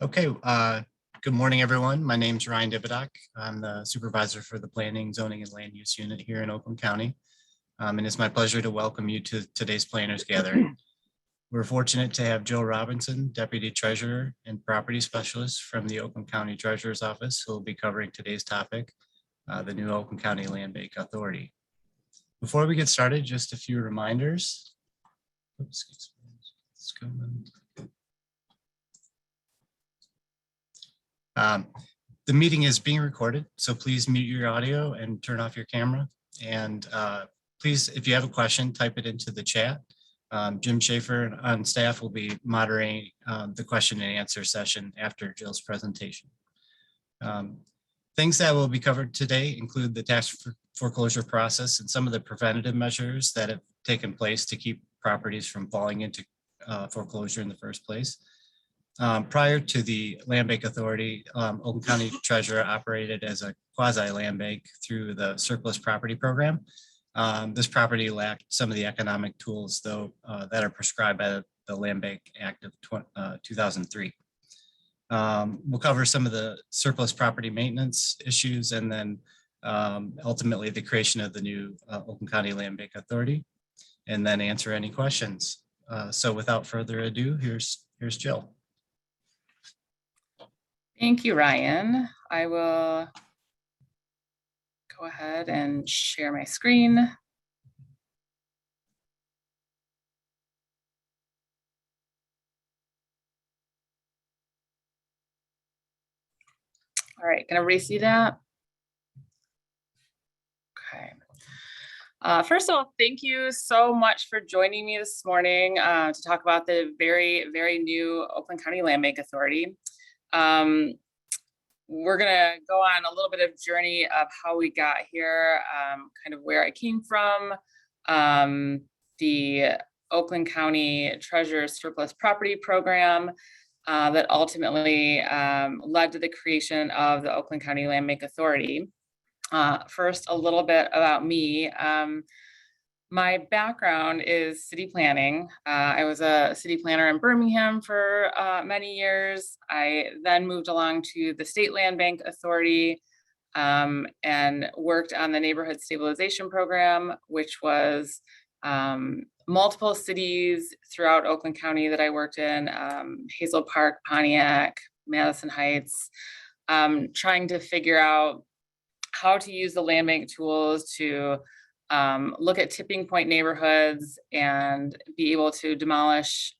Okay, good morning, everyone. My name is Ryan Dibidak. I'm the supervisor for the Planning, Zoning, and Land Use Unit here in Oakland County. And it's my pleasure to welcome you to today's Planners Gathering. We're fortunate to have Jill Robinson, Deputy Treasurer and Property Specialist from the Oakland County Treasurer's Office, who will be covering today's topic, the new Oakland County Land Bank Authority. Before we get started, just a few reminders. Oops, excuse me. It's going. The meeting is being recorded, so please mute your audio and turn off your camera. And please, if you have a question, type it into the chat. Jim Schaefer on staff will be moderating the question and answer session after Jill's presentation. Things that will be covered today include the tax foreclosure process and some of the preventative measures that have taken place to keep properties from falling into foreclosure in the first place. Prior to the Land Bank Authority, Oakland County Treasurer operated as a quasi land bank through the surplus property program. This property lacked some of the economic tools, though, that are prescribed by the Land Bank Act of 2003. We'll cover some of the surplus property maintenance issues and then ultimately the creation of the new Oakland County Land Bank Authority, and then answer any questions. So without further ado, here's Jill. Thank you, Ryan. I will go ahead and share my screen. All right, can everybody see that? Okay. First of all, thank you so much for joining me this morning to talk about the very, very new Oakland County Land Bank Authority. We're gonna go on a little bit of journey of how we got here, kind of where I came from, the Oakland County Treasurer's Surplus Property Program that ultimately led to the creation of the Oakland County Land Bank Authority. First, a little bit about me. My background is city planning. I was a city planner in Birmingham for many years. I then moved along to the State Land Bank Authority and worked on the Neighborhood Stabilization Program, which was multiple cities throughout Oakland County that I worked in, Hazel Park, Pontiac, Madison Heights, trying to figure out how to use the land bank tools to look at tipping point neighborhoods and be able to demolish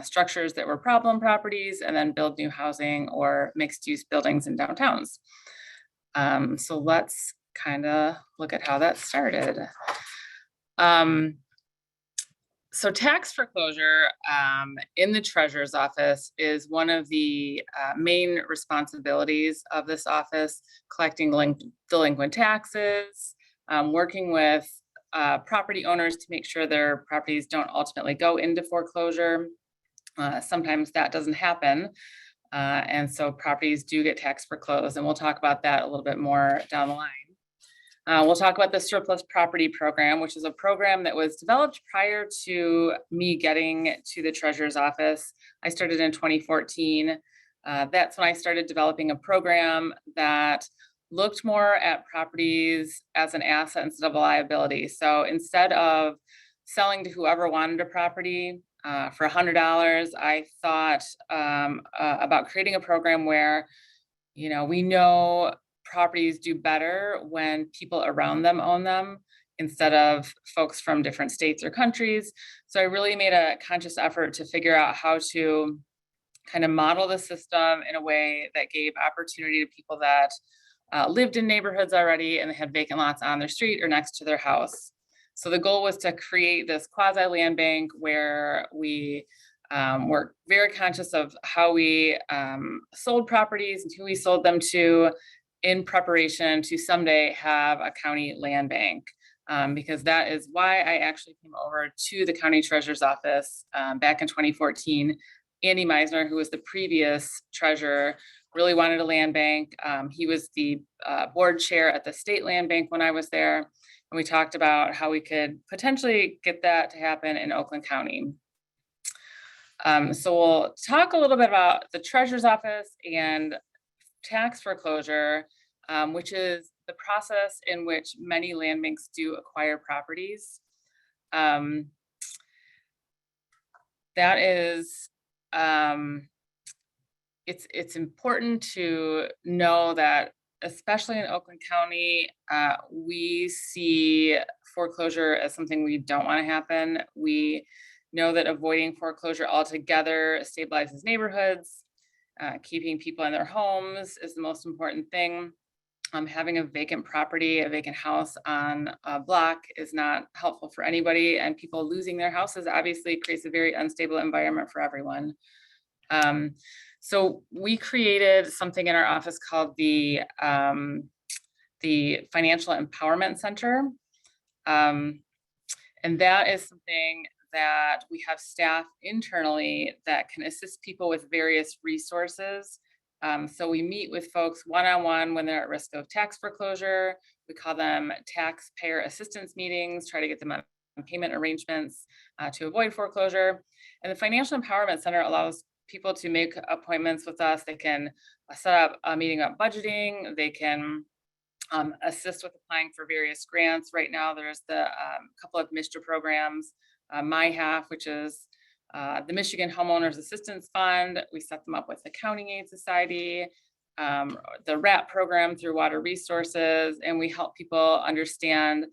structures that were problem properties and then build new housing or mixed use buildings in downtowns. So let's kind of look at how that started. So tax foreclosure in the Treasurer's Office is one of the main responsibilities of this office, collecting delinquent taxes, working with property owners to make sure their properties don't ultimately go into foreclosure. Sometimes that doesn't happen. And so properties do get tax foreclosed, and we'll talk about that a little bit more down the line. We'll talk about the Surplus Property Program, which is a program that was developed prior to me getting to the Treasurer's Office. I started in 2014. That's when I started developing a program that looked more at properties as an asset instead of a liability. So instead of selling to whoever wanted a property for $100, I thought about creating a program where, you know, we know properties do better when people around them own them instead of folks from different states or countries. So I really made a conscious effort to figure out how to kind of model the system in a way that gave opportunity to people that lived in neighborhoods already and they had vacant lots on their street or next to their house. So the goal was to create this quasi land bank where we were very conscious of how we sold properties and who we sold them to in preparation to someday have a county land bank. Because that is why I actually came over to the county treasurer's office back in 2014. Andy Meisner, who was the previous treasurer, really wanted a land bank. He was the board chair at the state land bank when I was there. And we talked about how we could potentially get that to happen in Oakland County. So we'll talk a little bit about the treasurer's office and tax foreclosure, which is the process in which many land banks do acquire properties. That is, it's important to know that, especially in Oakland County, we see foreclosure as something we don't want to happen. We know that avoiding foreclosure altogether stabilizes neighborhoods. Keeping people in their homes is the most important thing. Having a vacant property, a vacant house on a block is not helpful for anybody, and people losing their houses obviously creates a very unstable environment for everyone. So we created something in our office called the Financial Empowerment Center. And that is something that we have staff internally that can assist people with various resources. So we meet with folks one-on-one when they're at risk of tax foreclosure. We call them taxpayer assistance meetings, try to get them on payment arrangements to avoid foreclosure. And the Financial Empowerment Center allows people to make appointments with us. They can set up a meeting about budgeting. They can assist with applying for various grants. Right now, there's the couple of MISHDA programs, MyHalf, which is the Michigan Homeowners Assistance Fund. We set them up with the Accounting Aid Society, the RAP program through Water Resources, and we help people understand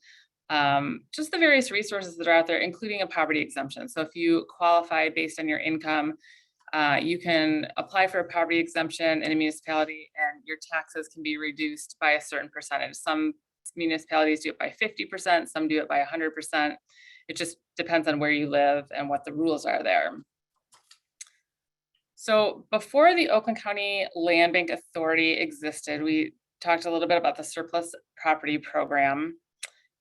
just the various resources that are out there, including a poverty exemption. So if you qualify based on your income, you can apply for a poverty exemption in a municipality and your taxes can be reduced by a certain percentage. Some municipalities do it by 50%, some do it by 100%. It just depends on where you live and what the rules are there. So before the Oakland County Land Bank Authority existed, we talked a little bit about the surplus property program.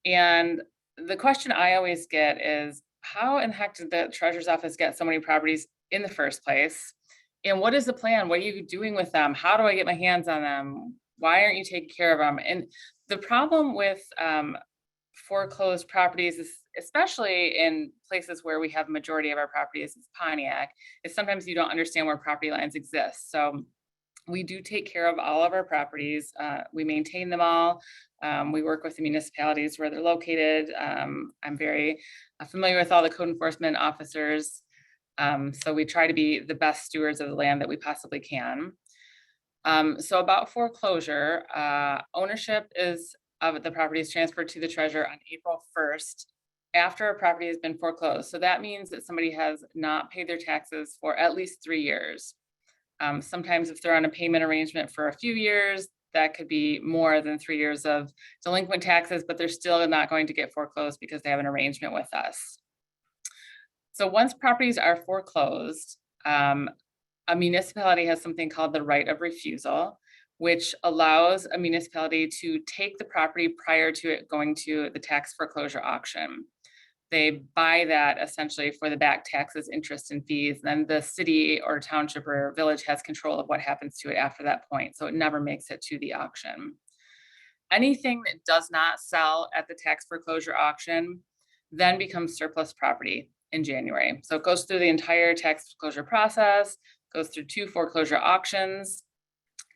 And the question I always get is, how in the heck did the treasurer's office get so many properties in the first place? And what is the plan? What are you doing with them? How do I get my hands on them? Why aren't you taking care of them? And the problem with foreclosed properties, is, especially in places where we have majority of our properties is Pontiac, is sometimes you don't understand where property lines exist. So we do take care of all of our properties. We maintain them all. We work with the municipalities where they're located. I'm very familiar with all the code enforcement officers. So we try to be the best stewards of the land that we possibly can. So about foreclosure, ownership of the property is transferred to the treasurer on April 1st after a property has been foreclosed. So that means that somebody has not paid their taxes for at least 3 years. Sometimes if they're on a payment arrangement for a few years, that could be more than 3 years of delinquent taxes, but they're still not going to get foreclosed because they have an arrangement with us. So once properties are foreclosed, a municipality has something called the right of refusal, which allows a municipality to take the property prior to it going to the tax foreclosure auction. They buy that essentially for the back taxes, interest, and fees. Then the city or township or village has control of what happens to it after that point. So it never makes it to the auction. Anything that does not sell at the tax foreclosure auction then becomes surplus property in January. So it goes through the entire tax foreclosure process, goes through 2 foreclosure auctions,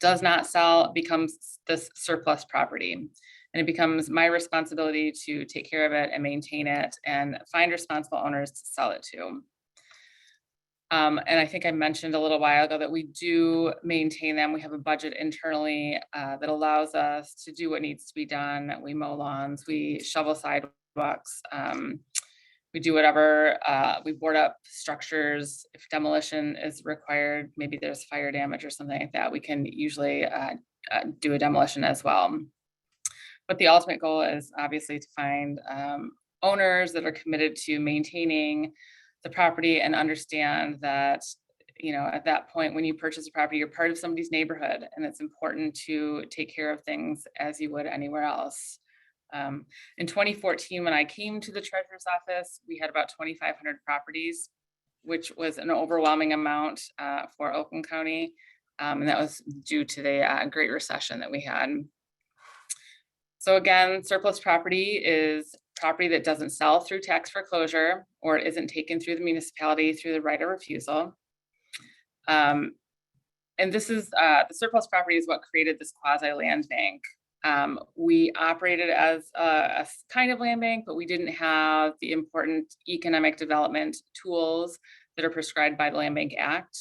does not sell, becomes this surplus property. And it becomes my responsibility to take care of it and maintain it and find responsible owners to sell it to. And I think I mentioned a little while ago that we do maintain them. We have a budget internally that allows us to do what needs to be done. We mow lawns, we shovel sidewalks, we do whatever, we board up structures. If demolition is required, maybe there's fire damage or something like that, we can usually do a demolition as well. But the ultimate goal is obviously to find owners that are committed to maintaining the property and understand that, you know, at that point, when you purchase a property, you're part of somebody's neighborhood, and it's important to take care of things as you would anywhere else. In 2014, when I came to the treasurer's office, we had about 2,500 properties, which was an overwhelming amount for Oakland County. And that was due to the Great Recession that we had. So again, surplus property is property that doesn't sell through tax foreclosure, or it isn't taken through the municipality through the right of refusal. And this is, the surplus property is what created this quasi land bank. We operated as a kind of land bank, but we didn't have the important economic development tools that are prescribed by the Land Bank Act.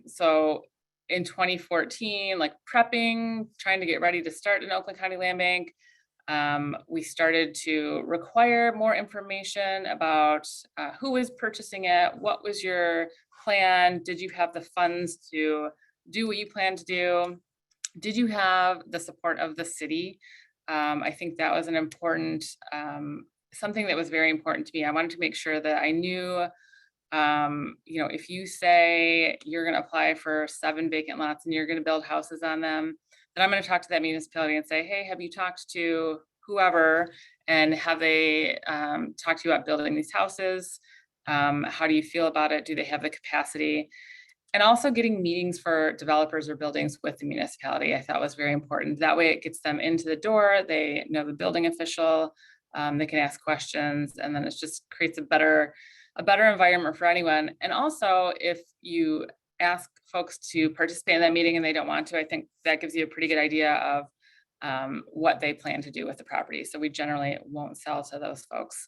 So in 2014, like prepping, trying to get ready to start an Oakland County Land Bank, we started to require more information about who is purchasing it, what was your plan, did you have the funds to do what you plan to do, did you have the support of the city? I think that was an important, something that was very important to me. I wanted to make sure that I knew, if you say you're going to apply for 7 vacant lots and you're going to build houses on them, then I'm going to talk to that municipality and say, hey, have you talked to whoever, and have they talked to you about building these houses? How do you feel about it? Do they have the capacity? And also getting meetings for developers or buildings with the municipality, I thought was very important. That way it gets them into the door, they know the building official, they can ask questions, and then it just creates a better environment for anyone. And also, if you ask folks to participate in that meeting and they don't want to, I think that gives you a pretty good idea of what they plan to do with the property. So we generally won't sell to those folks.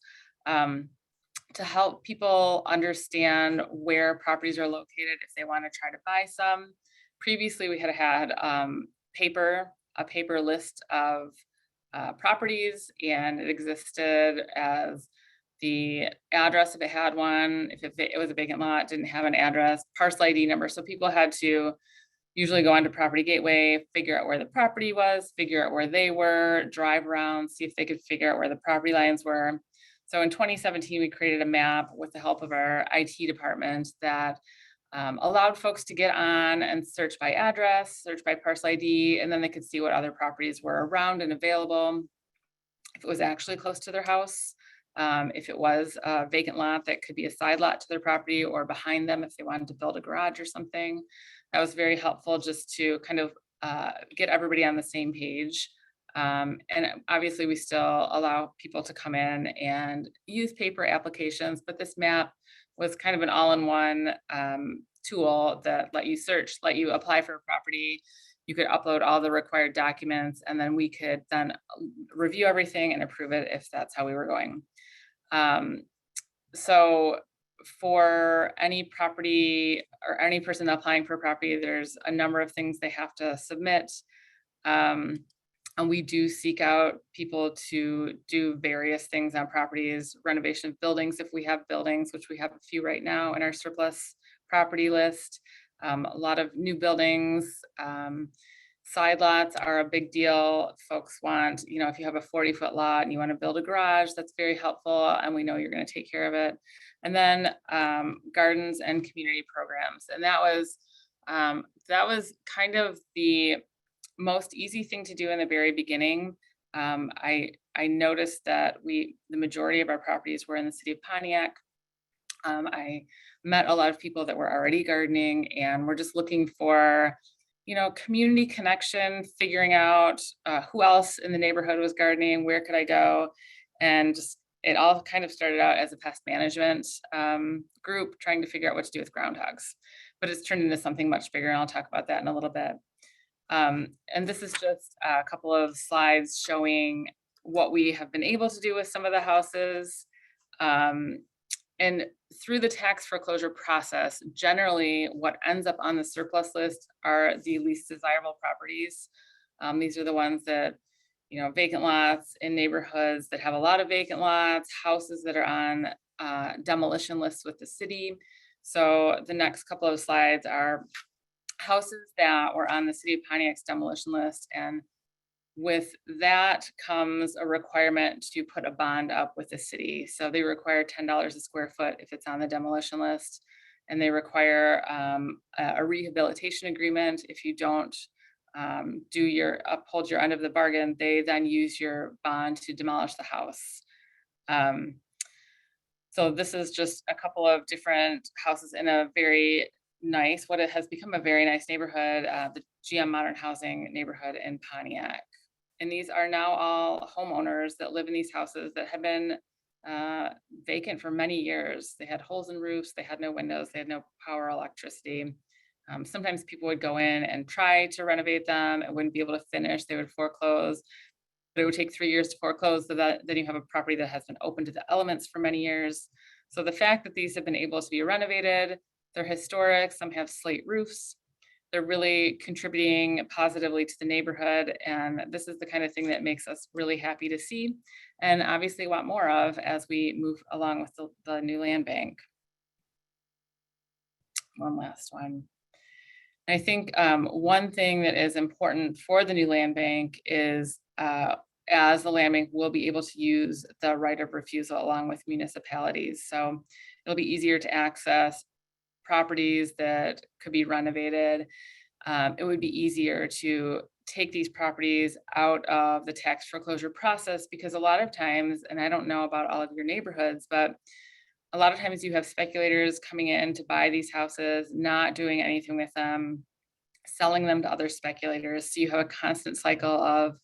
To help people understand where properties are located if they want to try to buy some. Previously, we had a paper list of properties, and it existed as the address if it had one, if it was a vacant lot, didn't have an address, parcel ID number. So people had to usually go onto Property Gateway, figure out where the property was, figure out where they were, drive around, see if they could figure out where the property lines were. So in 2017, we created a map with the help of our IT department that allowed folks to get on and search by address, search by parcel ID, and then they could see what other properties were around and available. If it was actually close to their house, if it was a vacant lot that could be a side lot to their property, or behind them if they wanted to build a garage or something. That was very helpful just to kind of get everybody on the same page. And obviously we still allow people to come in and use paper applications, but this map was kind of an all-in-one tool that let you search, let you apply for a property. You could upload all the required documents, and then we could then review everything and approve it if that's how we were going. So for any property or any person applying for a property, there's a number of things they have to submit. And we do seek out people to do various things on properties, renovation of buildings if we have buildings, which we have a few right now in our surplus property list. A lot of new buildings, side lots are a big deal. Folks want, if you have a 40-foot lot and you want to build a garage, that's very helpful, and we know you're going to take care of it. And then gardens and community programs. And that was kind of the most easy thing to do in the very beginning. I noticed that the majority of our properties were in the city of Pontiac. I met a lot of people that were already gardening, and we're just looking for, community connection, figuring out who else in the neighborhood was gardening, where could I go, and just it all kind of started out as a pest management group trying to figure out what to do with groundhogs, but it's turned into something much bigger, and I'll talk about that in a little bit. And this is just a couple of slides showing what we have been able to do with some of the houses. And through the tax foreclosure process, generally what ends up on the surplus list are the least desirable properties. These are the ones that, vacant lots in neighborhoods that have a lot of vacant lots, houses that are on demolition lists with the city. So the next couple of slides are houses that were on the city of Pontiac's demolition list, and with that comes a requirement to put a bond up with the city. So they require $10 a square foot if it's on the demolition list, and they require a rehabilitation agreement. If you don't uphold your end of the bargain, they then use your bond to demolish the house. So this is just a couple of different houses in a very nice, what it has become a very nice neighborhood, the GM Modern Housing neighborhood in Pontiac. And these are now all homeowners that live in these houses that have been vacant for many years. They had holes in roofs, they had no windows, they had no power, electricity. Sometimes people would go in and try to renovate them and wouldn't be able to finish. They would foreclose, but it would take 3 years to foreclose. So that then you have a property that has been open to the elements for many years. So the fact that these have been able to be renovated, they're historic, some have slate roofs. They're really contributing positively to the neighborhood. And this is the kind of thing that makes us really happy to see and obviously want more of as we move along with the new land bank. One last one. I think one thing that is important for the new land bank is as the land bank will be able to use the right of refusal along with municipalities. So it'll be easier to access properties that could be renovated. It would be easier to take these properties out of the tax foreclosure process because a lot of times, and I don't know about all of your neighborhoods, but a lot of times you have speculators coming in to buy these houses, not doing anything with them, selling them to other speculators. So you have a constant cycle of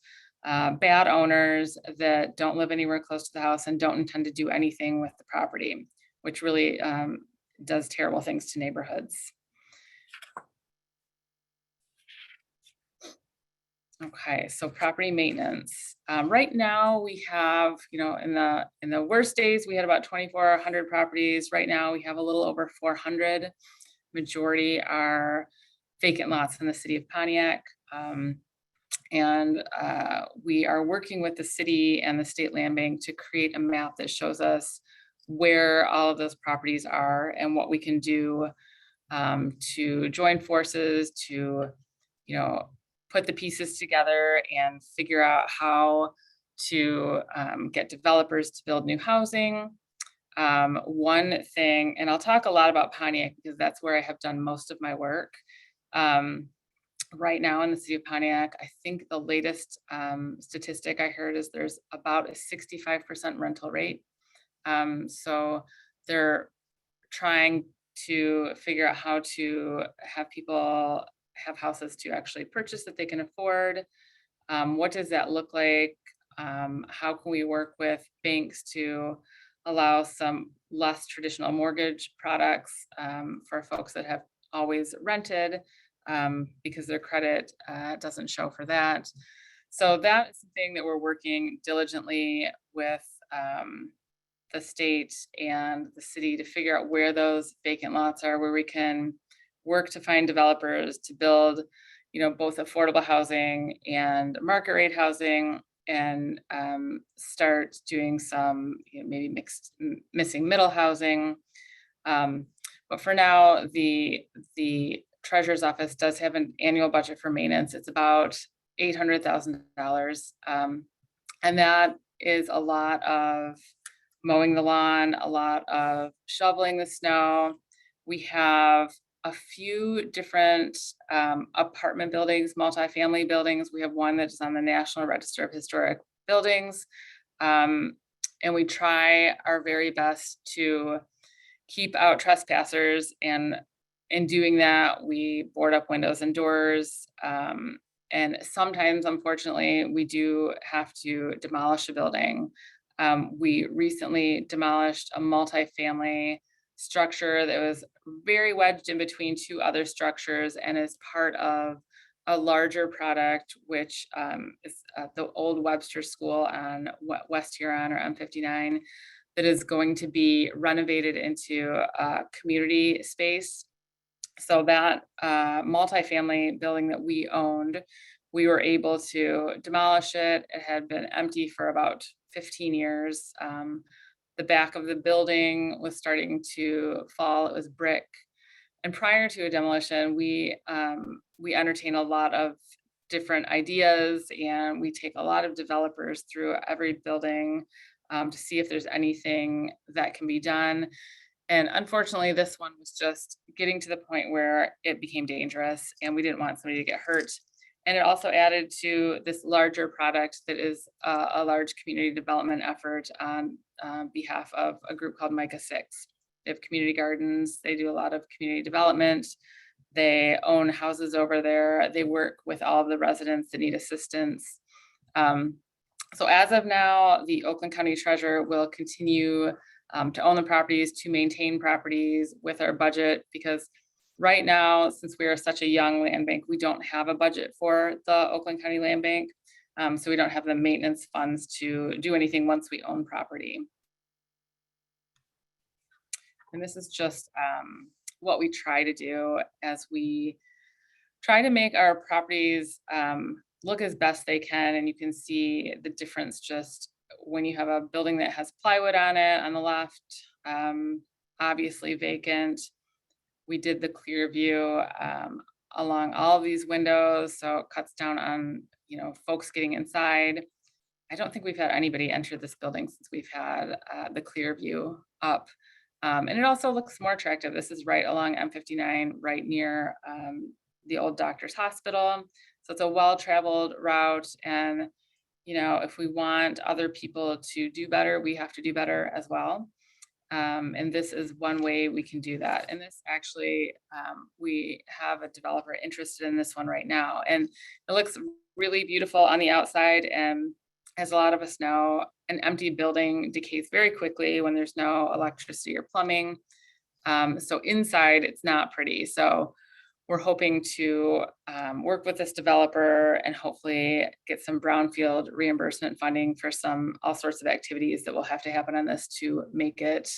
bad owners that don't live anywhere close to the house and don't intend to do anything with the property, which really does terrible things to neighborhoods. Okay, so property maintenance. Right now we have, in the worst days, we had about 2,400 properties. Right now we have a little over 400. Majority are vacant lots in the city of Pontiac. And we are working with the city and the state land bank to create a map that shows us where all of those properties are and what we can do to join forces to, put the pieces together and figure out how to get developers to build new housing. One thing, and I'll talk a lot about Pontiac because that's where I have done most of my work. Right now in the city of Pontiac, I think the latest statistic I heard is there's about a 65% rental rate. So they're trying to figure out how to have people have houses to actually purchase that they can afford. What does that look like? How can we work with banks to allow some less traditional mortgage products for folks that have always rented because their credit doesn't show for that. So that is the thing that we're working diligently with the state and the city to figure out where those vacant lots are, where we can work to find developers to build, both affordable housing and market rate housing, and start doing some maybe missing middle housing. But for now, the treasurer's office does have an annual budget for maintenance. It's about $800,000. And that is a lot of mowing the lawn, a lot of shoveling the snow. We have a few different apartment buildings, multifamily buildings. We have one that's on the National Register of Historic Buildings. And we try our very best to keep out trespassers. And in doing that, we board up windows and doors. And sometimes, unfortunately, we do have to demolish a building. We recently demolished a multifamily structure that was very wedged in between two other structures and is part of a larger product, which is the old Webster School on West Huron or M59, that is going to be renovated into a community space. So that multifamily building that we owned, we were able to demolish it. It had been empty for about 15 years. The back of the building was starting to fall. It was brick. And prior to a demolition, we entertain a lot of different ideas, and we take a lot of developers through every building to see if there's anything that can be done. And unfortunately, this one was just getting to the point where it became dangerous and we didn't want somebody to get hurt. And it also added to this larger product that is a large community development effort on behalf of a group called Micah 6. They have community gardens. They do a lot of community development. They own houses over there. They work with all of the residents that need assistance. So as of now, the Oakland County Treasurer will continue to own the properties, to maintain properties with our budget, because right now, since we are such a young land bank, we don't have a budget for the Oakland County Land Bank. So we don't have the maintenance funds to do anything once we own property. And this is just what we try to do as we try to make our properties look as best they can. And you can see the difference just when you have a building that has plywood on it on the left, obviously vacant. We did the clear view along all of these windows, so it cuts down on, you know, folks getting inside. I don't think we've had anybody enter this building since we've had the clear view up. And it also looks more attractive. This is right along M59, right near the old doctor's hospital. So it's a well-traveled route. And, you know, if we want other people to do better, we have to do better as well. And this is one way we can do that. And this actually, we have a developer interested in this one right now. And it looks really beautiful on the outside. And as a lot of us know, an empty building decays very quickly when there's no electricity or plumbing. So inside, it's not pretty. So we're hoping to work with this developer and hopefully get some brownfield reimbursement funding for all sorts of activities that will have to happen on this to make it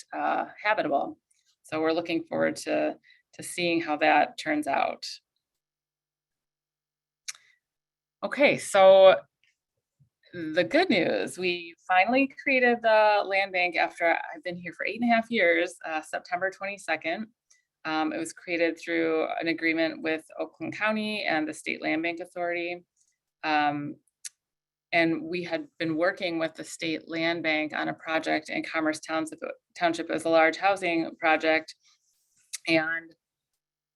habitable. So we're looking forward to seeing how that turns out. Okay, so the good news, we finally created the land bank after I've been here for 8.5 years, September 22nd. It was created through an agreement with Oakland County and the State Land Bank Authority. And we had been working with the State Land Bank on a project in Commerce Township. It was a large housing project. And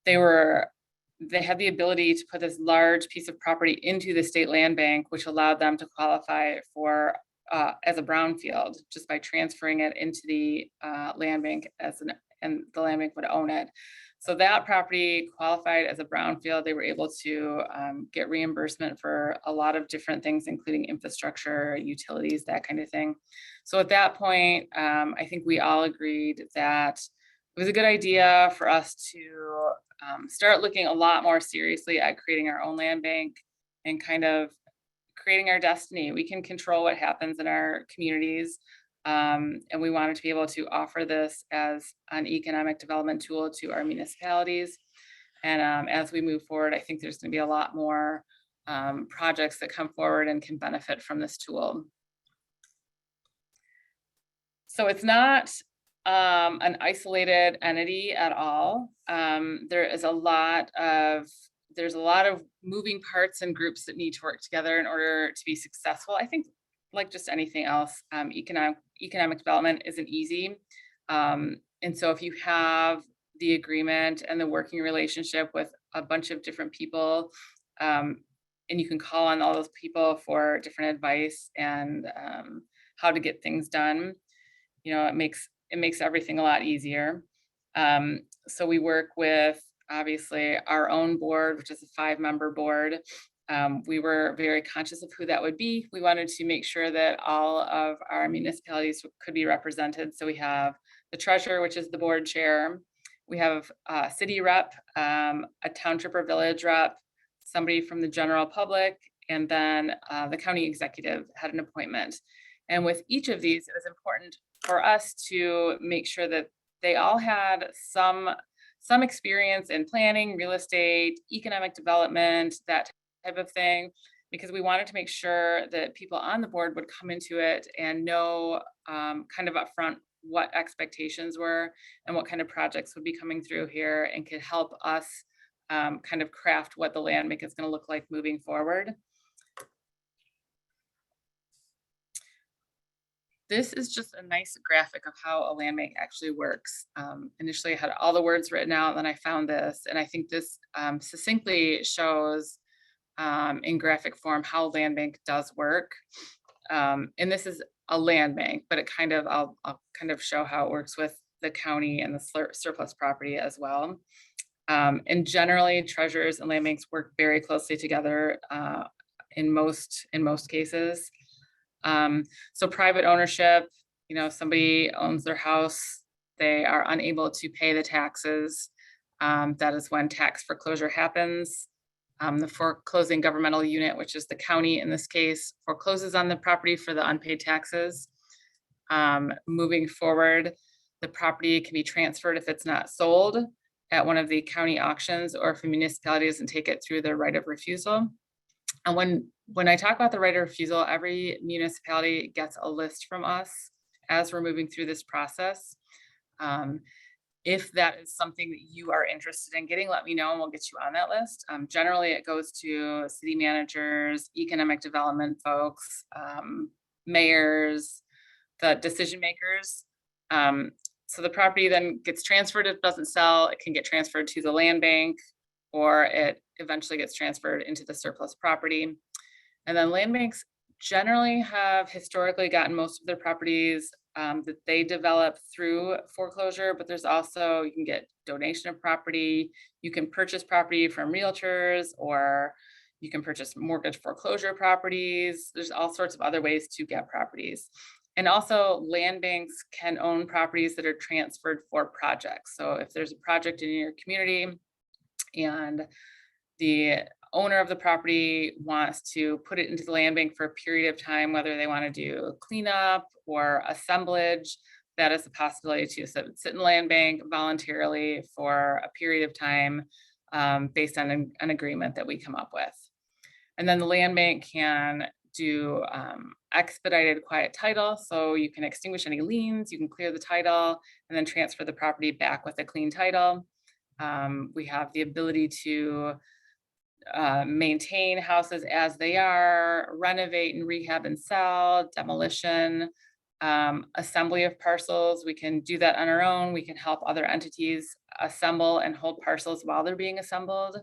they had the ability to put this large piece of property into the State Land Bank, which allowed them to qualify for as a brownfield just by transferring it into the land bank and the land bank would own it. So that property qualified as a brownfield. They were able to get reimbursement for a lot of different things, including infrastructure, utilities, that kind of thing. So at that point, I think we all agreed that it was a good idea for us to start looking a lot more seriously at creating our own land bank and kind of creating our destiny. We can control what happens in our communities. And we wanted to be able to offer this as an economic development tool to our municipalities. And as we move forward, I think there's going to be a lot more projects that come forward and can benefit from this tool. So it's not an isolated entity at all. There's a lot of moving parts and groups that need to work together in order to be successful. I think, like just anything else, economic development isn't easy. And so if you have the agreement and the working relationship with a bunch of different people, and you can call on all those people for different advice and how to get things done, you know, it makes everything a lot easier. So we work with, obviously, our own board, which is a 5-member board. We were very conscious of who that would be. We wanted to make sure that all of our municipalities could be represented. So we have the treasurer, which is the board chair. We have a city rep, a township or village rep, somebody from the general public, and then the county executive had an appointment. And with each of these, it was important for us to make sure that they all had some experience in planning, real estate, economic development, that type of thing, because we wanted to make sure that people on the board would come into it and know kind of upfront what expectations were and what kind of projects would be coming through here and could help us kind of craft what the land bank is going to look like moving forward. This is just a nice graphic of how a land bank actually works. Initially, I had all the words written out, and then I found this, and I think this succinctly shows in graphic form how land bank does work. And this is a land bank, but I'll kind of show how it works with the county and the surplus property as well. And generally, treasurers and land banks work very closely together in most cases. So private ownership, somebody owns their house, they are unable to pay the taxes. That is when tax foreclosure happens. The foreclosing governmental unit, which is the county in this case, forecloses on the property for the unpaid taxes. Moving forward, the property can be transferred if it's not sold at one of the county auctions, or if a municipality doesn't take it through their right of refusal. And when I talk about the right of refusal, every municipality gets a list from us as we're moving through this process. If that is something that you are interested in getting, let me know and we'll get you on that list. Generally, it goes to city managers, economic development folks, mayors, the decision makers. So the property then gets transferred. If it doesn't sell, it can get transferred to the land bank, or it eventually gets transferred into the surplus property. And then land banks generally have historically gotten most of their properties that they develop through foreclosure, but there's also, you can get donation of property, you can purchase property from realtors, or you can purchase mortgage foreclosure properties. There's all sorts of other ways to get properties. And also land banks can own properties that are transferred for projects. So if there's a project in your community and the owner of the property wants to put it into the land bank for a period of time, whether they want to do cleanup or assemblage, that is a possibility too. So sit in the land bank voluntarily for a period of time based on an agreement that we come up with. And then the land bank can do expedited quiet title. So you can extinguish any liens, you can clear the title, and then transfer the property back with a clean title. We have the ability to maintain houses as they are, renovate and rehab and sell, demolition, assembly of parcels. We can do that on our own. We can help other entities assemble and hold parcels while they're being assembled.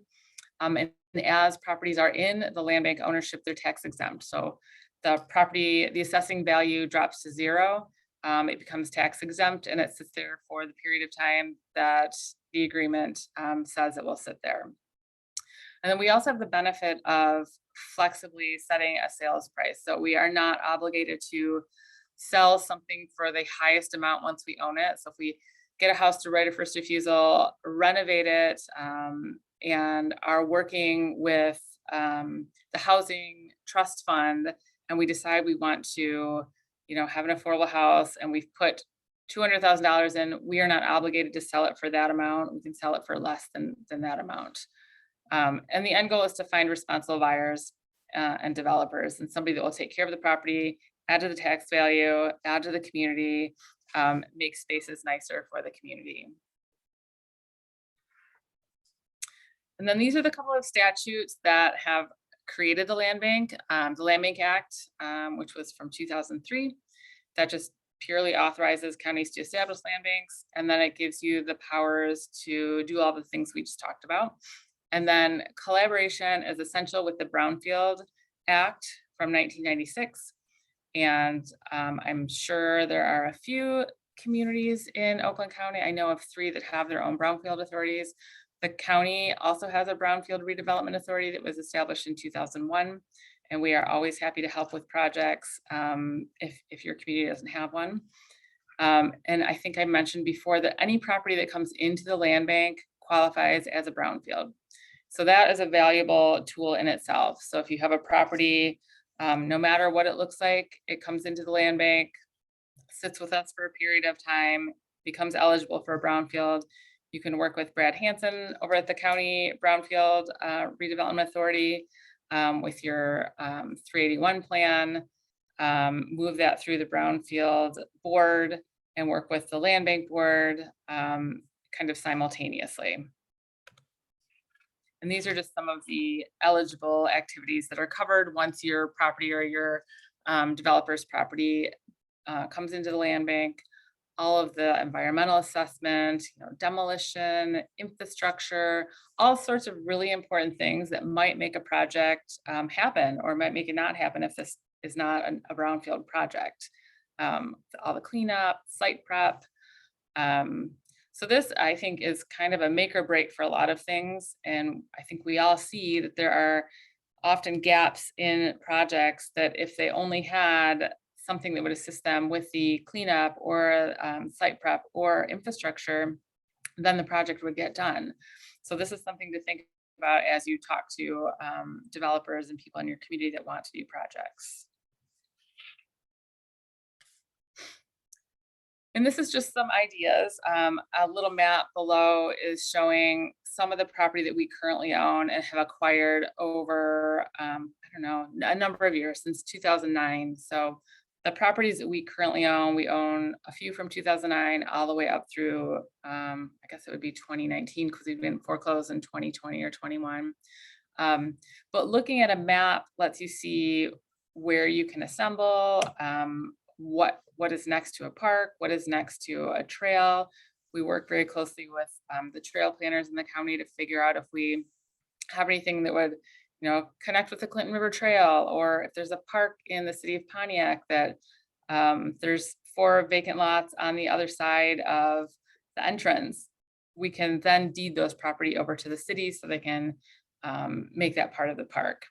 And as properties are in the land bank ownership, they're tax exempt. So the property, the assessing value drops to zero. It becomes tax exempt, and it sits there for the period of time that the agreement says it will sit there. And then we also have the benefit of flexibly setting a sales price. So we are not obligated to sell something for the highest amount once we own it. So if we get a house to right of first refusal, renovate it, and are working with the housing trust fund, and we decide we want to, have an affordable house, and we've put $200,000 in, we are not obligated to sell it for that amount. We can sell it for less than that amount. And the end goal is to find responsible buyers and developers, and somebody that will take care of the property, add to the tax value, add to the community, make spaces nicer for the community. And then these are the couple of statutes that have created the Land Bank. The Land Bank Act, which was from 2003, that just purely authorizes counties to establish land banks. And then it gives you the powers to do all the things we just talked about. And then collaboration is essential with the Brownfield Act from 1996. And I'm sure there are a few communities in Oakland County. I know of 3 that have their own Brownfield authorities. The county also has a Brownfield Redevelopment Authority that was established in 2001. And we are always happy to help with projects if your community doesn't have one. And I think I mentioned before that any property that comes into the land bank qualifies as a brownfield. So that is a valuable tool in itself. So if you have a property, no matter what it looks like, it comes into the land bank, sits with us for a period of time, becomes eligible for a brownfield. You can work with Brad Hansen over at the County Brownfield Redevelopment Authority with your 381 plan, move that through the Brownfield Board and work with the Land Bank Board kind of simultaneously. And these are just some of the eligible activities that are covered once your property or your developer's property comes into the land bank. All of the environmental assessment, demolition, infrastructure, all sorts of really important things that might make a project happen or might make it not happen if this is not a brownfield project. All the cleanup, site prep. So this, I think, is kind of a make or break for a lot of things. And I think we all see that there are often gaps in projects that if they only had something that would assist them with the cleanup or site prep or infrastructure, then the project would get done. So this is something to think about as you talk to developers and people in your community that want to do projects. And this is just some ideas. A little map below is showing some of the property that we currently own and have acquired over, I don't know, a number of years, since 2009. So the properties that we currently own, we own a few from 2009 all the way up through, I guess it would be 2019, because we've been foreclosed in 2020 or 21. But looking at a map lets you see where you can assemble, what is next to a park, what is next to a trail. We work very closely with the trail planners in the county to figure out if we have anything that would, connect with the Clinton River Trail, or if there's a park in the city of Pontiac that there's 4 vacant lots on the other side of the entrance. We can then deed those property over to the city so they can make that part of the park.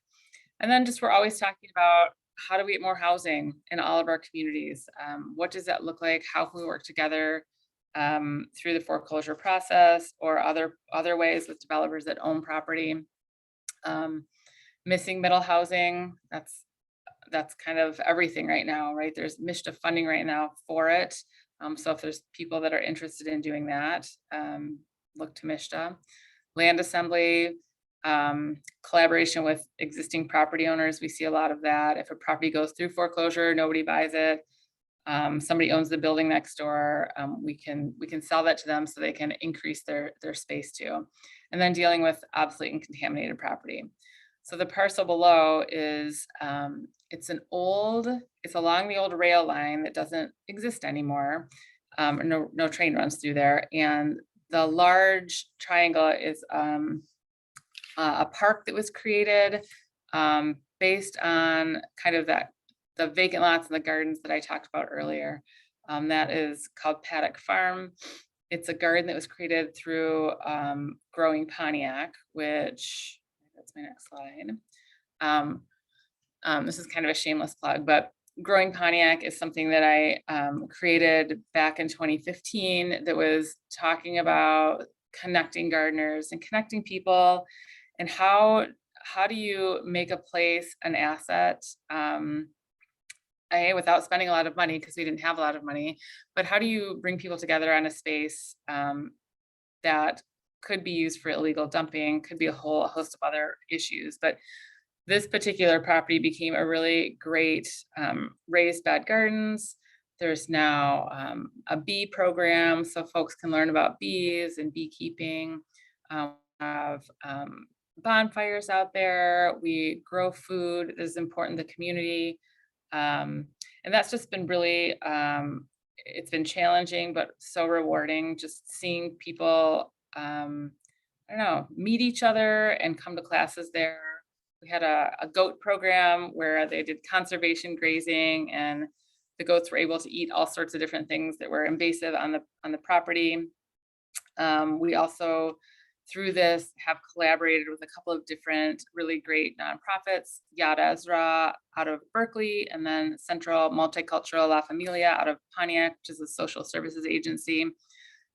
And then just we're always talking about, how do we get more housing in all of our communities? What does that look like? How can we work together through the foreclosure process or other ways with developers that own property? Missing middle housing, that's kind of everything right now, right? There's MISHDA funding right now for it. So if there's people that are interested in doing that, look to MISHDA. Land assembly, collaboration with existing property owners. We see a lot of that. If a property goes through foreclosure, nobody buys it. Somebody owns the building next door. We can sell that to them so they can increase their space too. And then dealing with obsolete and contaminated property. So the parcel below is, it's along the old rail line that doesn't exist anymore. No train runs through there. And the large triangle is a park that was created based on kind of the vacant lots and the gardens that I talked about earlier. That is called Paddock Farm. It's a garden that was created through Growing Pontiac, which, that's my next slide. This is kind of a shameless plug, but Growing Pontiac is something that I created back in 2015 that was talking about connecting gardeners and connecting people, and how do you make a place an asset without spending a lot of money, because we didn't have a lot of money, but how do you bring people together on a space that could be used for illegal dumping, could be a whole host of other issues. But this particular property became a really great raised bed gardens. There's now a bee program, so folks can learn about bees and beekeeping. Have bonfires out there. We grow food that is important to the community. And that's just been really, it's been challenging, but so rewarding, just seeing people, I don't know, meet each other and come to classes there. We had a goat program where they did conservation grazing, and the goats were able to eat all sorts of different things that were invasive on the property. We also, through this, have collaborated with a couple of different really great nonprofits, Yad Ezra out of Berkeley, and then Central Multicultural La Familia out of Pontiac, which is a social services agency.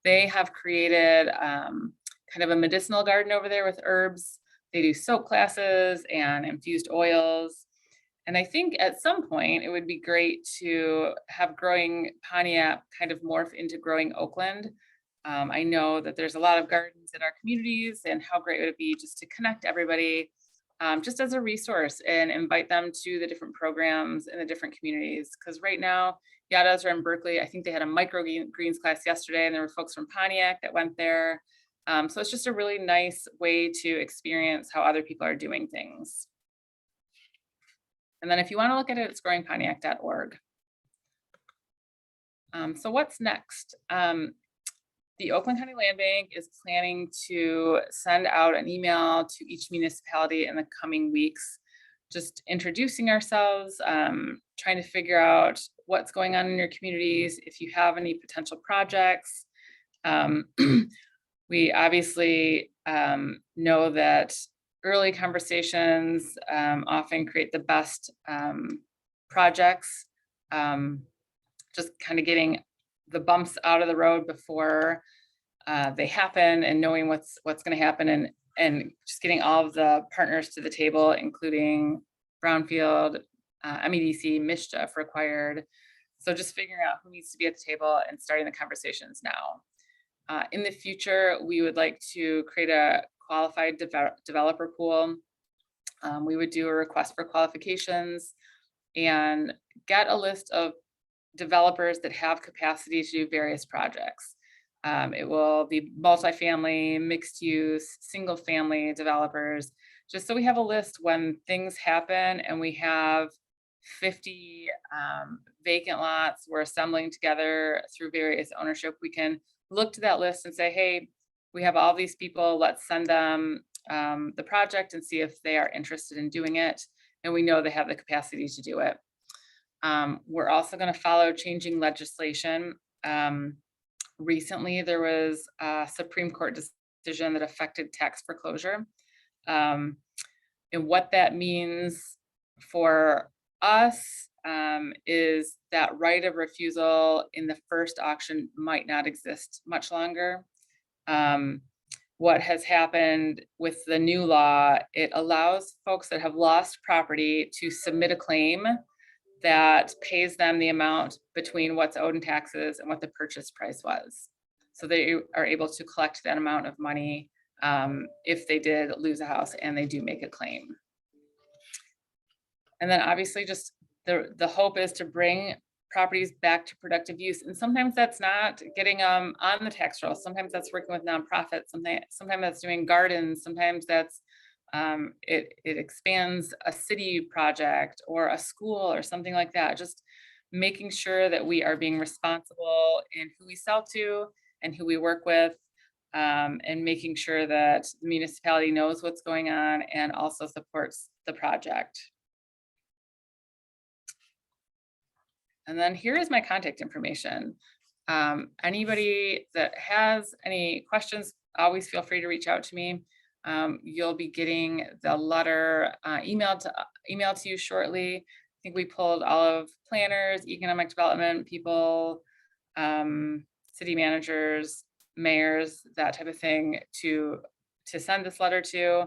They have created kind of a medicinal garden over there with herbs. They do soap classes and infused oils. And I think at some point it would be great to have Growing Pontiac kind of morph into Growing Oakland. I know that there's a lot of gardens in our communities, and how great would it be just to connect everybody just as a resource and invite them to the different programs in the different communities. Because right now, Yad Ezra in Berkeley, I think they had a microgreens class yesterday, and there were folks from Pontiac that went there. So it's just a really nice way to experience how other people are doing things. And then if you want to look at it, it's growingpontiac.org. So what's next? The Oakland County Land Bank is planning to send out an email to each municipality in the coming weeks, just introducing ourselves, trying to figure out what's going on in your communities, if you have any potential projects. We obviously know that early conversations often create the best projects. Just kind of getting the bumps out of the road before they happen, and knowing what's going to happen, and just getting all of the partners to the table, including Brownfield, MEDC, MISHDA if required. So just figuring out who needs to be at the table and starting the conversations now. In the future, we would like to create a qualified developer pool. We would do a request for qualifications and get a list of developers that have capacity to do various projects. It will be multifamily, mixed use, single family developers, just so we have a list when things happen and we have 50 vacant lots we're assembling together through various ownership. We can look to that list and say, hey, we have all these people, let's send them the project and see if they are interested in doing it. And we know they have the capacity to do it. We're also going to follow changing legislation. Recently, there was a Supreme Court decision that affected tax foreclosure. And what that means for us is that right of refusal in the first auction might not exist much longer. What has happened with the new law, it allows folks that have lost property to submit a claim that pays them the amount between what's owed in taxes and what the purchase price was. So they are able to collect that amount of money if they did lose a house and they do make a claim. And then obviously just the hope is to bring properties back to productive use. And sometimes that's not getting on the tax roll. Sometimes that's working with nonprofits. Sometimes that's doing gardens. Sometimes that's it expands a city project or a school or something like that. Just making sure that we are being responsible in who we sell to and who we work with, and making sure that the municipality knows what's going on and also supports the project. And then here is my contact information. Anybody that has any questions, always feel free to reach out to me. You'll be getting the letter emailed to you shortly. I think we pulled all of planners, economic development people, city managers, mayors, that type of thing to send this letter to.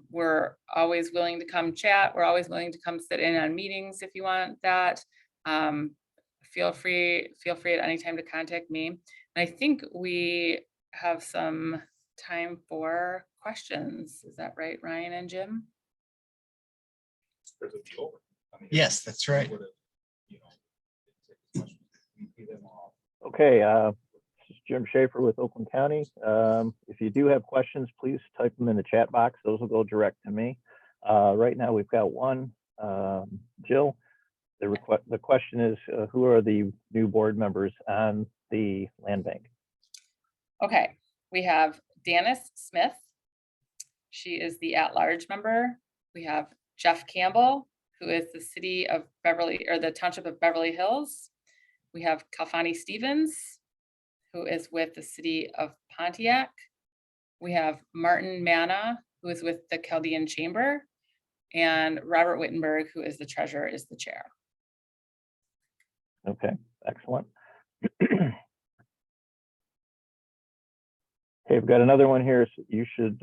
We're always willing to come chat. We're always willing to come sit in on meetings if you want that. Feel free at any time to contact me. And I think we have some time for questions. Is that right, Ryan and Jim? Yes, that's right. Okay, this is Jim Schaefer with Oakland County. If you do have questions, please type them in the chat box. Those will go direct to me. Right now, we've got one. Jill, the question is, who are the new board members on the land bank? Okay, we have Danis Smith. She is the at-large member. We have Jeff Campbell, who is the city of Beverly, or the township of Beverly Hills. We have Kalfani Stevens, who is with the city of Pontiac. We have Martin Manna, who is with the Chaldean Chamber, and Robert Wittenberg, who is the treasurer, is the chair. Okay, excellent. Okay, we've got another one here. So you should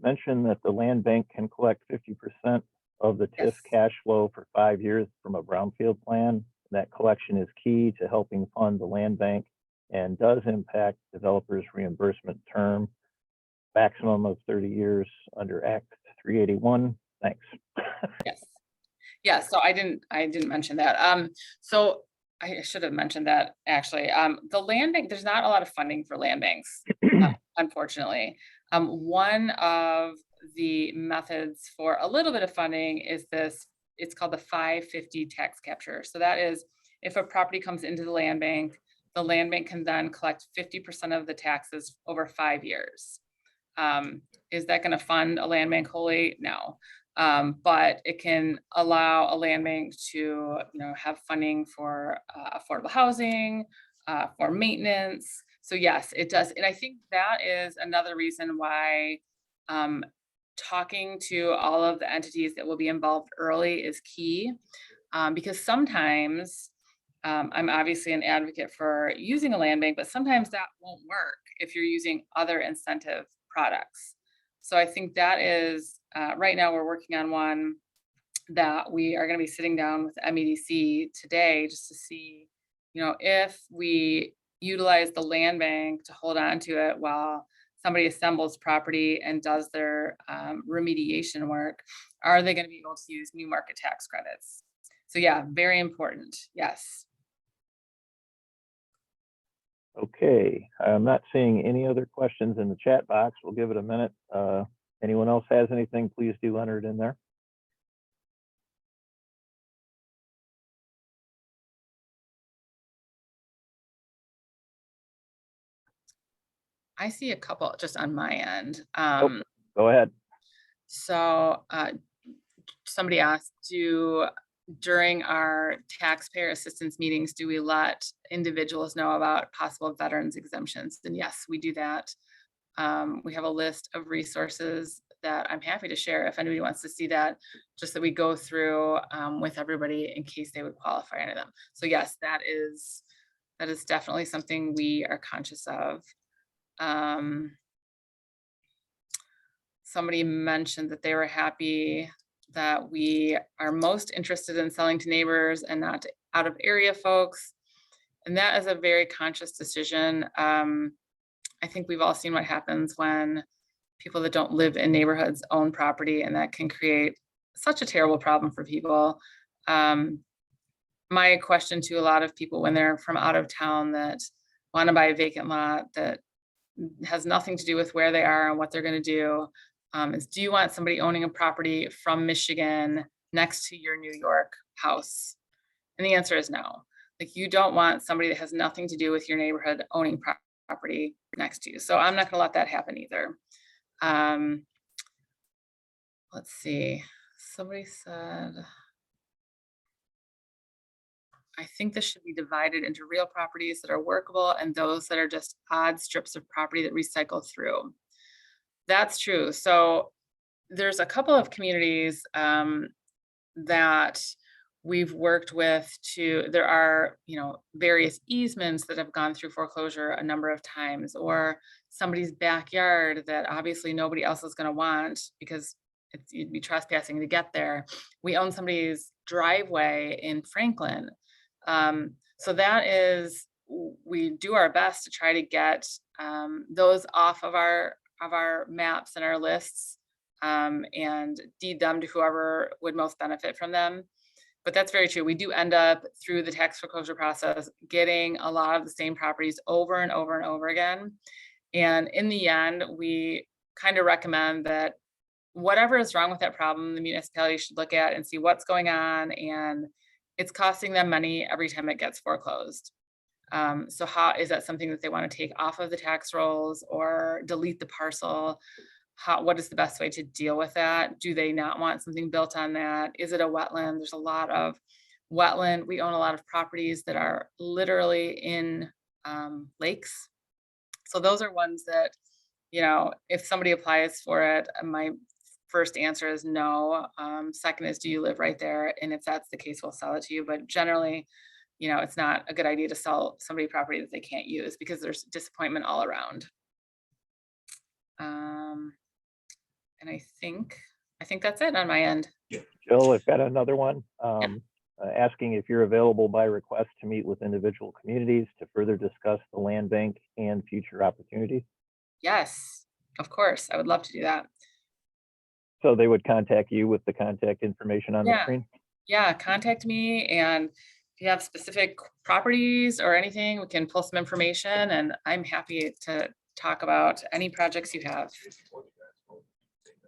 mention that the land bank can collect 50% of the TIF cash flow for 5 years from a brownfield plan. That collection is key to helping fund the land bank and does impact developers' reimbursement term, maximum of 30 years under Act 381. Thanks. Yes. Yeah, so I didn't mention that. So I should have mentioned that actually. The land bank, there's not a lot of funding for land banks, unfortunately. One of the methods for a little bit of funding is this, it's called the 550 tax capture. So that is, if a property comes into the land bank can then collect 50% of the taxes over 5 years. Is that going to fund a land bank wholly? No. But it can allow a land bank to, have funding for affordable housing, for maintenance. So yes, it does. And I think that is another reason why talking to all of the entities that will be involved early is key. Because sometimes, I'm obviously an advocate for using a land bank, but sometimes that won't work if you're using other incentive products. So I think that is, right now we're working on one that we are going to be sitting down with MEDC today just to see, if we utilize the land bank to hold on to it while somebody assembles property and does their remediation work, are they going to be able to use new market tax credits? So yeah, very important. Yes. Okay, I'm not seeing any other questions in the chat box. We'll give it a minute. Anyone else has anything, please do enter it in there. I see a couple just on my end. Go ahead. So somebody asked, during our taxpayer assistance meetings, do we let individuals know about possible veterans exemptions? And yes, we do that. We have a list of resources that I'm happy to share if anybody wants to see that, just that we go through with everybody in case they would qualify under them. So yes, that is definitely something we are conscious of. Somebody mentioned that they were happy that we are most interested in selling to neighbors and not to out of area folks. And that is a very conscious decision. I think we've all seen what happens when people that don't live in neighborhoods own property, and that can create such a terrible problem for people. My question to a lot of people when they're from out of town that want to buy a vacant lot that has nothing to do with where they are and what they're going to do, is, do you want somebody owning a property from Michigan next to your New York house? And the answer is no. Like, you don't want somebody that has nothing to do with your neighborhood owning property next to you. So I'm not going to let that happen either. Let's see. Somebody said, I think this should be divided into real properties that are workable and those that are just odd strips of property that recycle through. That's true. So there's a couple of communities that we've worked with there are, various easements that have gone through foreclosure a number of times, or somebody's backyard that obviously nobody else is going to want because you'd be trespassing to get there. We own somebody's driveway in Franklin. So that is, we do our best to try to get those off of our maps and our lists, and deed them to whoever would most benefit from them. But that's very true. We do end up through the tax foreclosure process getting a lot of the same properties over and over and over again. And in the end, we kind of recommend that whatever is wrong with that problem, the municipality should look at and see what's going on, and it's costing them money every time it gets foreclosed. So how is that something that they want to take off of the tax rolls or delete the parcel? What is the best way to deal with that? Do they not want something built on that? Is it a wetland? There's a lot of wetland. We own a lot of properties that are literally in lakes. So those are ones that, if somebody applies for it, my first answer is no. Second is, do you live right there? And if that's the case, we'll sell it to you. But generally, it's not a good idea to sell somebody property that they can't use because there's disappointment all around. And I think that's it on my end. Jill, I've got another one. Asking if you're available by request to meet with individual communities to further discuss the land bank and future opportunities. Yes, of course. I would love to do that. So they would contact you with the contact information on the screen? Yeah, contact me, and if you have specific properties or anything, we can pull some information, and I'm happy to talk about any projects you have.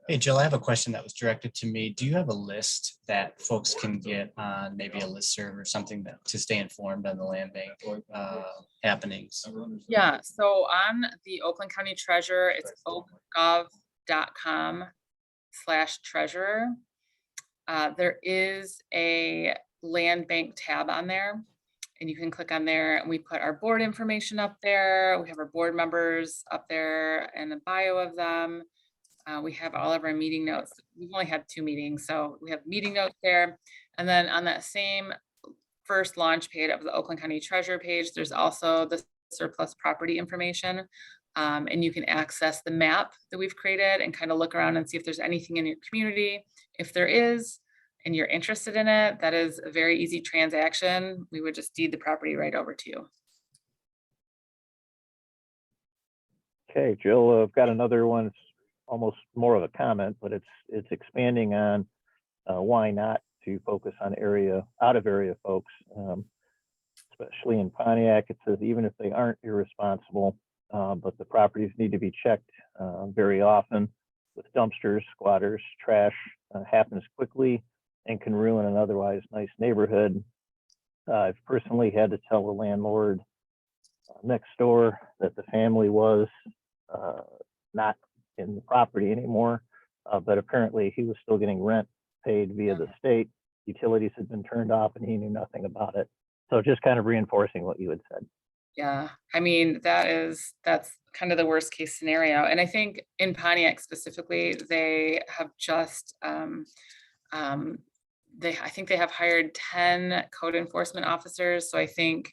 Hey, Jill, I have a question that was directed to me. Do you have a list that folks can get on maybe a listserv or something to stay informed on the land bank happenings? Yeah, so on the Oakland County Treasurer, it's oakgov.com/treasurer. There is a land bank tab on there, and you can click on there, and we put our board information up there. We have our board members up there and a bio of them. We have all of our meeting notes. We've only had 2 meetings, so we have meeting notes there. And then on that same first launch page of the Oakland County Treasurer page, there's also the surplus property information. And you can access the map that we've created and kind of look around and see if there's anything in your community. If there is, and you're interested in it, that is a very easy transaction. We would just deed the property right over to you. Okay, Jill, I've got another one. It's almost more of a comment, but it's expanding on why not to focus on out of area folks, especially in Pontiac. It says even if they aren't irresponsible, but the properties need to be checked very often with dumpsters, squatters, trash happens quickly and can ruin an otherwise nice neighborhood. I've personally had to tell the landlord next door that the family was not in the property anymore, but apparently he was still getting rent paid via the state. Utilities had been turned off and he knew nothing about it. So just kind of reinforcing what you had said. Yeah, I mean, that's kind of the worst case scenario. And I think in Pontiac specifically, they have just, I think they have hired 10 code enforcement officers. So I think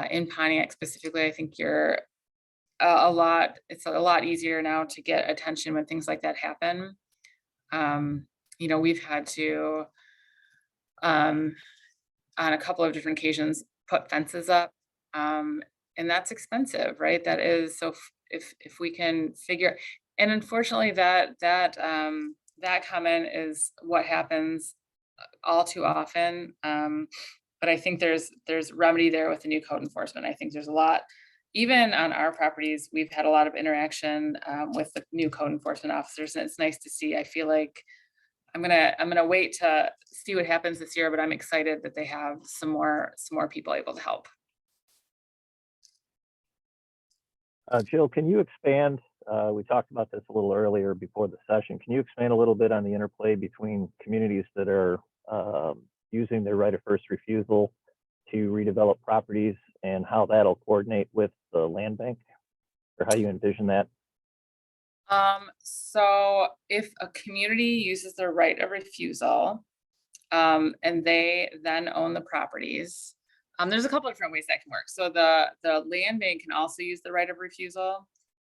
in Pontiac specifically, I think you're it's a lot easier now to get attention when things like that happen. You know, we've had to, on a couple of different occasions, put fences up. And that's expensive, right? That is, so if we can figure, and unfortunately that comment is what happens all too often. But I think there's remedy there with the new code enforcement. I think there's a lot, even on our properties, we've had a lot of interaction with the new code enforcement officers, and it's nice to see. I feel like I'm gonna wait to see what happens this year, but I'm excited that they have some more people able to help. Jill, can you expand? We talked about this a little earlier before the session. Can you expand a little bit on the interplay between communities that are using their right of first refusal to redevelop properties and how that'll coordinate with the land bank, or how you envision that? So if a community uses their right of refusal, and they then own the properties, there's a couple of different ways that can work. So the land bank can also use the right of refusal,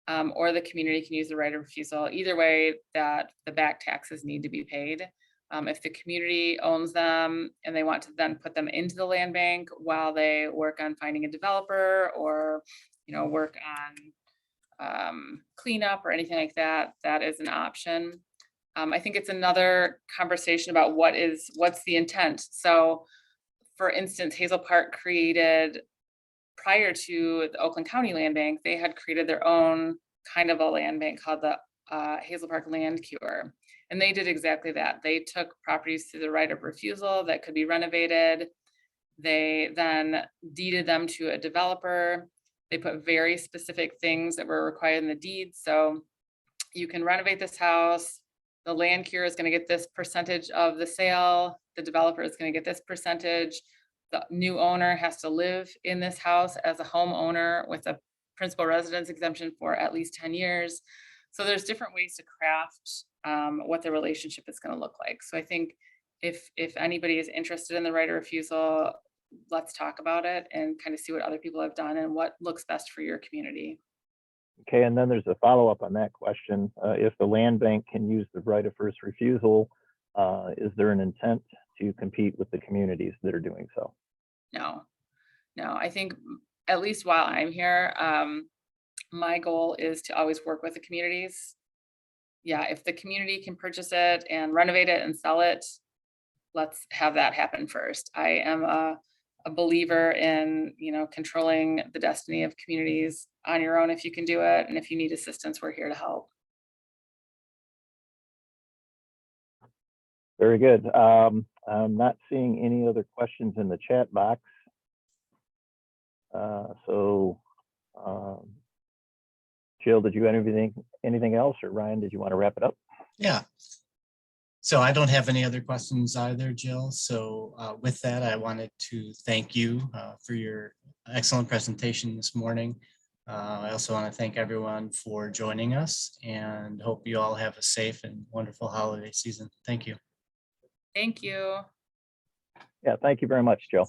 or the community can use the right of refusal. Either way, that the back taxes need to be paid. If the community owns them and they want to then put them into the land bank while they work on finding a developer, or work on cleanup or anything like that, that is an option. I think it's another conversation about what's the intent. So for instance, Hazel Park created, prior to the Oakland County Land Bank, they had created their own kind of a land bank called the Hazel Park Land Cure. And they did exactly that. They took properties through the right of refusal that could be renovated. They then deeded them to a developer. They put very specific things that were required in the deed. So you can renovate this house. The land cure is going to get this percentage of the sale. The developer is going to get this percentage. The new owner has to live in this house as a homeowner with a principal residence exemption for at least 10 years. So there's different ways to craft what the relationship is going to look like. So I think if anybody is interested in the right of refusal, let's talk about it and kind of see what other people have done and what looks best for your community. Okay, and then there's a follow-up on that question. If the land bank can use the right of first refusal, is there an intent to compete with the communities that are doing so? No, I think at least while I'm here, my goal is to always work with the communities. Yeah, if the community can purchase it and renovate it and sell it, let's have that happen first. I am a believer in, controlling the destiny of communities on your own if you can do it. And if you need assistance, we're here to help. Very good. I'm not seeing any other questions in the chat box. Jill, did you have anything else, or Ryan, did you want to wrap it up? Yeah. So I don't have any other questions either, Jill. So with that, I wanted to thank you for your excellent presentation this morning. I also want to thank everyone for joining us and hope you all have a safe and wonderful holiday season. Thank you. Thank you. Yeah, thank you very much, Joe.